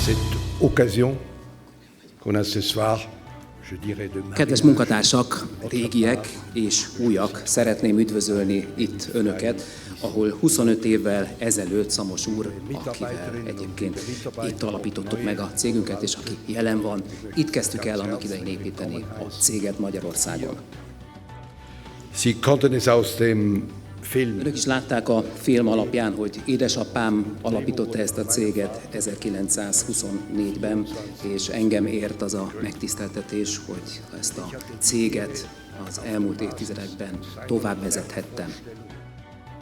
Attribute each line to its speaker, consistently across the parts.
Speaker 1: cette occasion qu'on a ce soir, je dirais de
Speaker 2: Kedves munkatársak, régiek és újak, szeretném üdvözölni itt önöket, ahol 25 évvel ezelőtt Szamos úr, akivel egyébként itt alapítottuk meg a cégünket, és aki jelen van, itt kezdtük el annak idején építeni a céget Magyarországon.
Speaker 1: Sie konnten es aus dem Film.
Speaker 2: Önök is látták a film alapján, hogy édesapám alapította ezt a céget 1924-ben, és engem ért az a megtiszteltetés, hogy ezt a céget az elmúlt évtizedekben tovább vezethettem.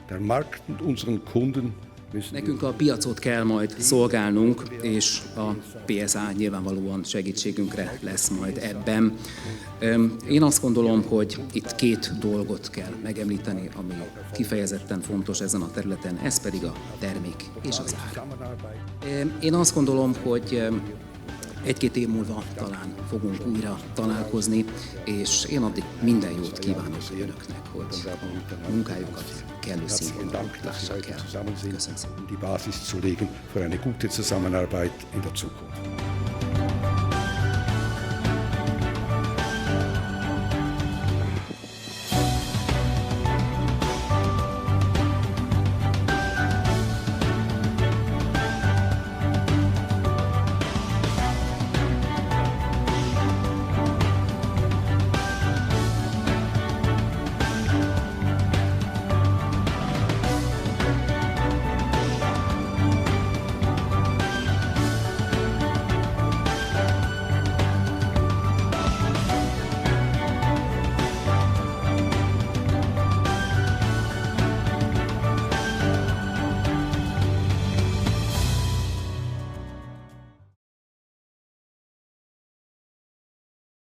Speaker 1: Der Markt und unseren Kunden müssen.
Speaker 2: Nekünk a piacot kell majd szolgálnunk, és a PSA nyilvánvalóan segítségünkre lesz majd ebben. Én azt gondolom, hogy itt két dolgot kell megemlíteni, ami kifejezetten fontos ezen a területen, ez pedig a termék és az ár. Én azt gondolom, hogy egy-két év múlva talán fogunk újra találkozni, és én addig minden jót kívánok önöknek, hogy a munkájukat kellő színvonalon lássák el. Köszönöm szépen.
Speaker 1: Um die Basis zu legen für eine gute Zusammenarbeit in der Zukunft.